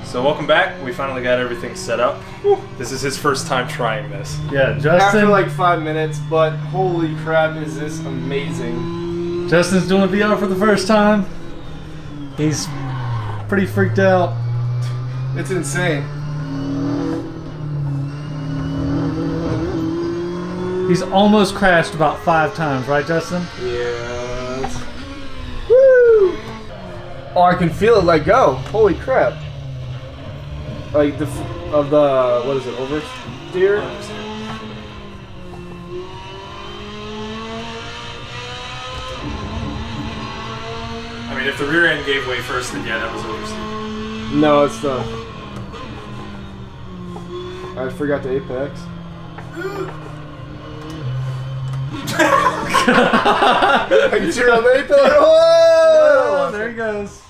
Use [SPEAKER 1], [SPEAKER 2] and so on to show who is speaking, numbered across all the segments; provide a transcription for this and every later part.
[SPEAKER 1] So welcome back. We finally got everything set up. Whew. This is his first time trying this.
[SPEAKER 2] Yeah, Justin.
[SPEAKER 3] After like 5 minutes, but holy crap, is this amazing.
[SPEAKER 2] Justin's doing VR for the first time. He's pretty freaked out.
[SPEAKER 3] It's insane.
[SPEAKER 2] He's almost crashed about 5 times, right, Justin?
[SPEAKER 3] Yeah. Woo! Oh, I can feel it let go. Holy crap. Like what is it, oversteer?
[SPEAKER 1] I mean, if the rear end gave way first, then yeah, that was oversteer.
[SPEAKER 3] No, it's the... I forgot the apex. I can see it on the apex. Whoa!
[SPEAKER 2] There he goes.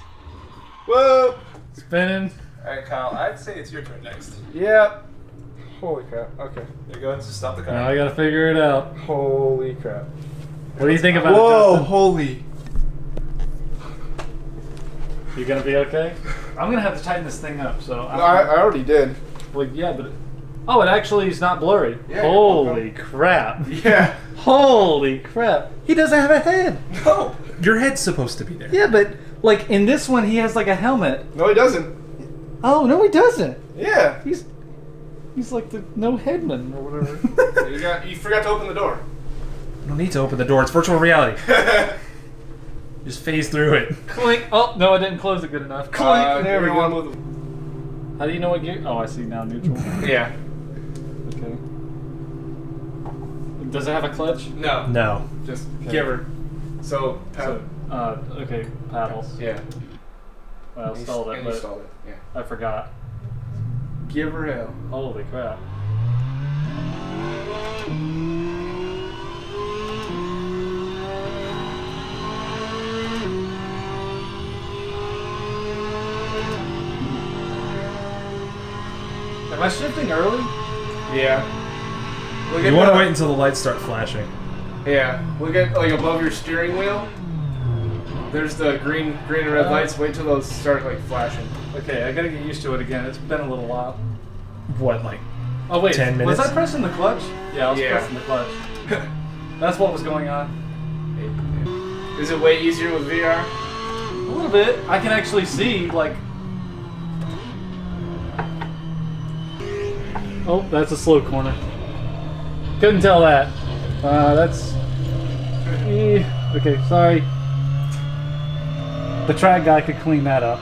[SPEAKER 3] Whoa!
[SPEAKER 2] Spinning.
[SPEAKER 1] Alright, Kyle, I'd say it's your turn next.
[SPEAKER 3] Yeah. Holy crap. Okay.
[SPEAKER 1] There you go, just stop the car.
[SPEAKER 2] Now I gotta figure it out.
[SPEAKER 3] Holy crap.
[SPEAKER 2] What do you think about it,
[SPEAKER 3] Whoa,
[SPEAKER 2] Justin?
[SPEAKER 3] holy.
[SPEAKER 2] You gonna be okay? I'm gonna have to tighten this thing up, so...
[SPEAKER 3] I already did.
[SPEAKER 2] Well, yeah, but... Oh, it actually is not blurry.
[SPEAKER 3] Yeah,
[SPEAKER 2] holy crap.
[SPEAKER 3] Yeah.
[SPEAKER 2] Holy crap. He doesn't have a head.
[SPEAKER 1] No! Your head's supposed to be there.
[SPEAKER 2] Yeah, but, like, in this one, he has, like, a helmet.
[SPEAKER 3] No, he doesn't.
[SPEAKER 2] Oh, no, he doesn't.
[SPEAKER 3] Yeah.
[SPEAKER 2] He's like the no headman or whatever.
[SPEAKER 3] You forgot to open the door.
[SPEAKER 1] No need to open the door, it's virtual reality. Just phase through it.
[SPEAKER 2] Clink. Oh, no, I didn't close it good enough. Clink.
[SPEAKER 3] There we go.
[SPEAKER 2] How do you know what gear? Oh, I see now, neutral.
[SPEAKER 3] Yeah.
[SPEAKER 2] Okay. Does it have a clutch?
[SPEAKER 3] No.
[SPEAKER 1] No.
[SPEAKER 3] Just
[SPEAKER 2] Okay.
[SPEAKER 3] give her. So,
[SPEAKER 2] Okay, paddles.
[SPEAKER 3] yeah.
[SPEAKER 2] I installed it, but
[SPEAKER 3] Installed it. Yeah.
[SPEAKER 2] I forgot.
[SPEAKER 3] Give her hell.
[SPEAKER 2] Holy crap. Am I shifting early?
[SPEAKER 3] Yeah.
[SPEAKER 1] You want to wait until the lights start flashing.
[SPEAKER 3] Yeah. Look at like above your steering wheel. There's the green and red lights. Wait till those start like flashing.
[SPEAKER 2] Okay, I gotta get used to it again. It's been a little while.
[SPEAKER 1] What, like
[SPEAKER 2] Oh wait,
[SPEAKER 1] 10 minutes?
[SPEAKER 2] was I pressing the clutch? Yeah, I was
[SPEAKER 3] Yeah.
[SPEAKER 2] pressing the clutch. That's what was going on.
[SPEAKER 3] Is it way easier with VR?
[SPEAKER 2] A little bit. I can actually see, like... Oh, that's a slow corner. Couldn't tell that. That's... Okay, sorry. The track guy could clean that up.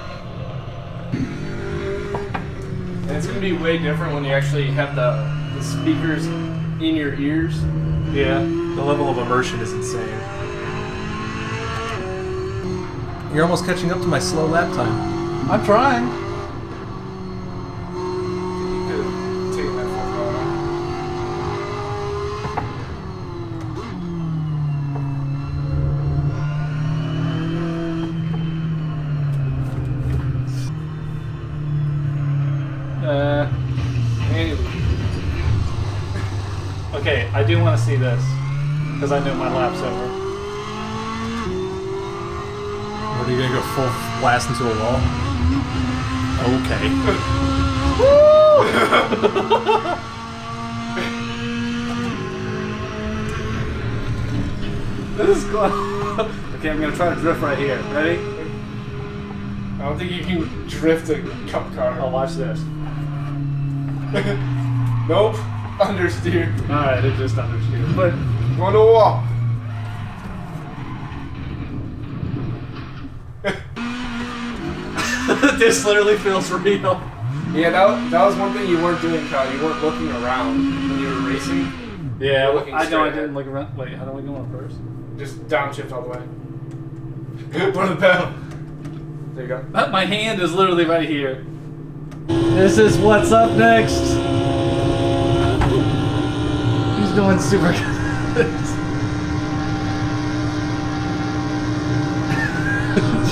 [SPEAKER 3] And it's gonna be way different when you actually have the speakers in your ears.
[SPEAKER 2] Yeah.
[SPEAKER 1] the level of immersion is insane. You're almost catching up to my slow lap time.
[SPEAKER 2] I'm trying.
[SPEAKER 3] You could have taken that full throttle. Manually.
[SPEAKER 2] Okay, I do want to see this because I know my lap's over.
[SPEAKER 1] What, are you gonna go full blast into a wall? Okay.
[SPEAKER 2] This is cool. Okay, I'm gonna try to drift right here. Ready?
[SPEAKER 3] I don't think you can drift a cup car.
[SPEAKER 2] I'll watch this.
[SPEAKER 3] Nope. Understeer.
[SPEAKER 2] Alright, it just understeered. But
[SPEAKER 3] Going to a wall.
[SPEAKER 2] this literally feels real.
[SPEAKER 3] Yeah, that was one thing you weren't doing, Kyle. You weren't looking around when you were racing.
[SPEAKER 2] Yeah,
[SPEAKER 3] You're looking
[SPEAKER 2] I know
[SPEAKER 3] straight
[SPEAKER 2] I
[SPEAKER 3] ahead.
[SPEAKER 2] didn't look around. Wait, how do we go on first?
[SPEAKER 3] Just downshift all the way. One of the pedal. There you go.
[SPEAKER 2] My hand is literally right here. This is what's up next. He's doing super good.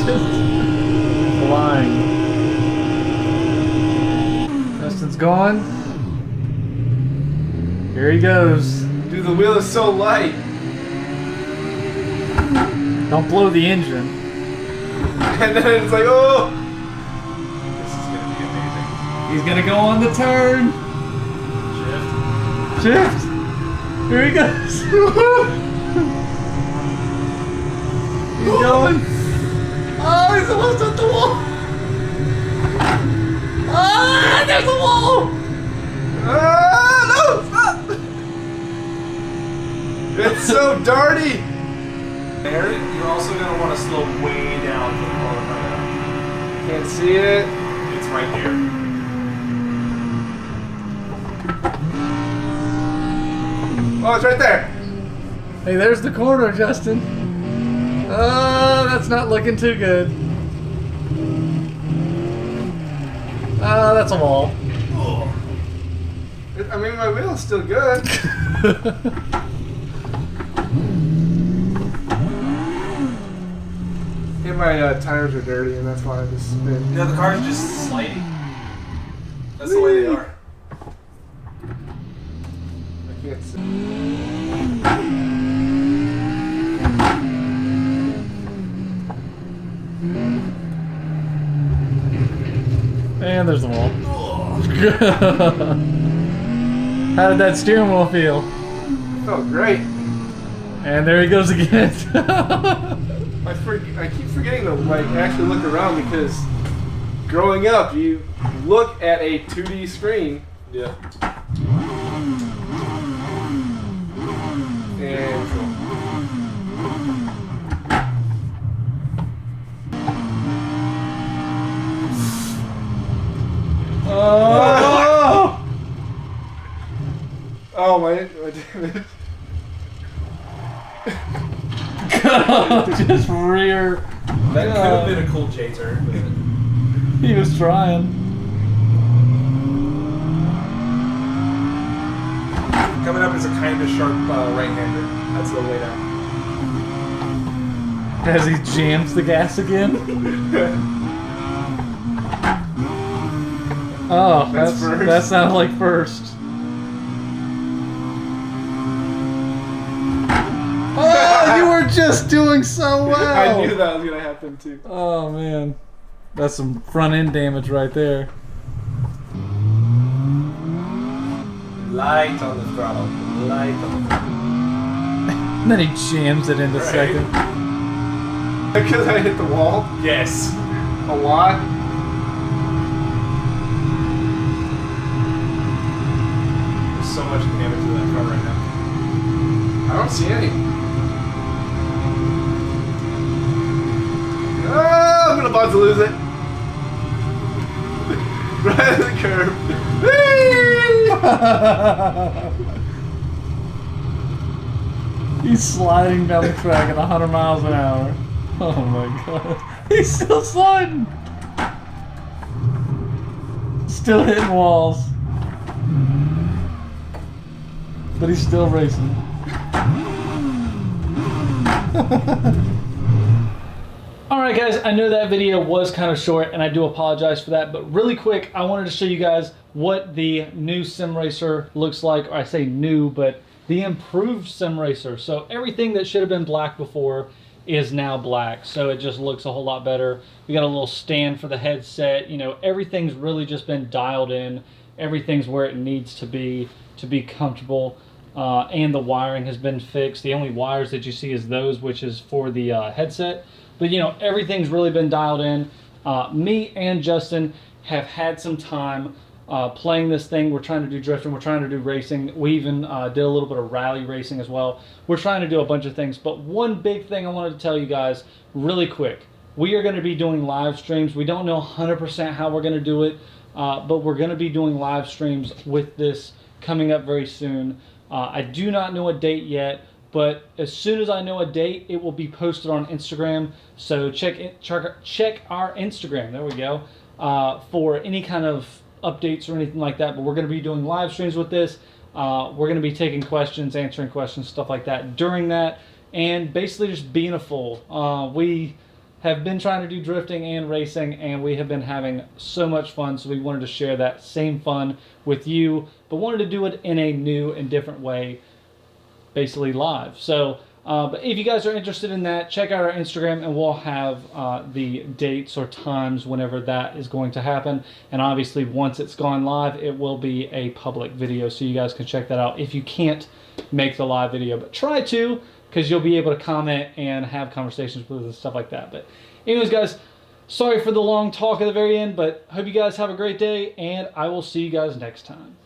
[SPEAKER 2] Just flying. Justin's gone. Here he goes.
[SPEAKER 3] Dude, the wheel is so light.
[SPEAKER 2] Don't blow the engine.
[SPEAKER 3] And then it's like, oh! This is gonna be amazing.
[SPEAKER 2] He's gonna go on the turn. Shift. Here he goes. He's going. Oh, he's almost at the wall. Ah, there's the wall.
[SPEAKER 3] No, stop. It's so dirty.
[SPEAKER 1] There, you're also going to want to slow way down for the corner right now.
[SPEAKER 3] Can't see it.
[SPEAKER 1] It's right here.
[SPEAKER 3] Oh, it's right there.
[SPEAKER 2] Hey, there's the corner, Justin. That's not looking too good. That's a wall.
[SPEAKER 3] I mean, my wheel's still good. And my tires are dirty, and that's why I just spin.
[SPEAKER 1] No, the car's just sliding. That's the way they are.
[SPEAKER 3] I can't see.
[SPEAKER 2] And there's the wall. How did that steering wheel feel?
[SPEAKER 3] Oh, great.
[SPEAKER 2] And there he goes again.
[SPEAKER 3] I keep forgetting to actually look around because growing up, you look at a 2D screen.
[SPEAKER 1] Yeah.
[SPEAKER 3] And oh my damage.
[SPEAKER 2] Just rear.
[SPEAKER 1] That could have been a cool chaser.
[SPEAKER 2] He was trying.
[SPEAKER 1] Coming up is a kind of sharp right-hander. That's the way down.
[SPEAKER 2] As he jams the gas again. Oh, that sounded like first. Oh, you were just doing so well.
[SPEAKER 3] I knew that was gonna happen too.
[SPEAKER 2] Oh man, that's some front end damage right there.
[SPEAKER 1] Light on the throttle. Light on the throttle.
[SPEAKER 2] And then he jams it into second.
[SPEAKER 3] Because I hit the wall
[SPEAKER 1] Yes.
[SPEAKER 3] a lot.
[SPEAKER 1] There's so much damage to that car right now.
[SPEAKER 3] I don't see any. Oh, I'm about to lose it. Right at the curb.
[SPEAKER 2] He's sliding down the track at 100 miles an hour. Oh my god. He's still sliding. Still hitting walls. But he's still racing. Alright guys, I know that video was kind of short and I do apologize for that, but really quick, I wanted to show you guys what the new Sim Racer looks like, or I say new, but the improved Sim Racer. So everything that should have been black before is now black, so it just looks a whole lot better. We got a little stand for the headset, you know, everything's really just been dialed in. Everything's where it needs to be comfortable. And the wiring has been fixed. The only wires that you see is those, which is for the headset. But you know, everything's really been dialed in. Me and Justin have had some time playing this thing. We're trying to do drifting, we're trying to do racing. We even did a little bit of rally racing as well. We're trying to do a bunch of things, but one big thing I wanted to tell you guys really quick. We are going to be doing live streams. We don't know 100% how we're going to do it, but we're going to be doing live streams with this coming up very soon. I do not know a date yet, but as soon as I know a date, it will be posted on Instagram. So check our Instagram, there we go, for any kind of updates or anything like that. But we're going to be doing live streams with this. We're going to be taking questions, answering questions, stuff like that during that, and basically just being a fool. We have been trying to do drifting and racing, and we have been having so much fun, so we wanted to share that same fun with you, but wanted to do it in a new and different way, basically live. So But if you guys are interested in that, check out our Instagram, and we'll have the dates or times whenever that is going to happen. And obviously, once it's gone live, it will be a public video, so you guys can check that out if you can't make the live video. But try to, because you'll be able to comment and have conversations with us and stuff like that. But anyways, guys, sorry for the long talk at the very end, but hope you guys have a great day, and I will see you guys next time.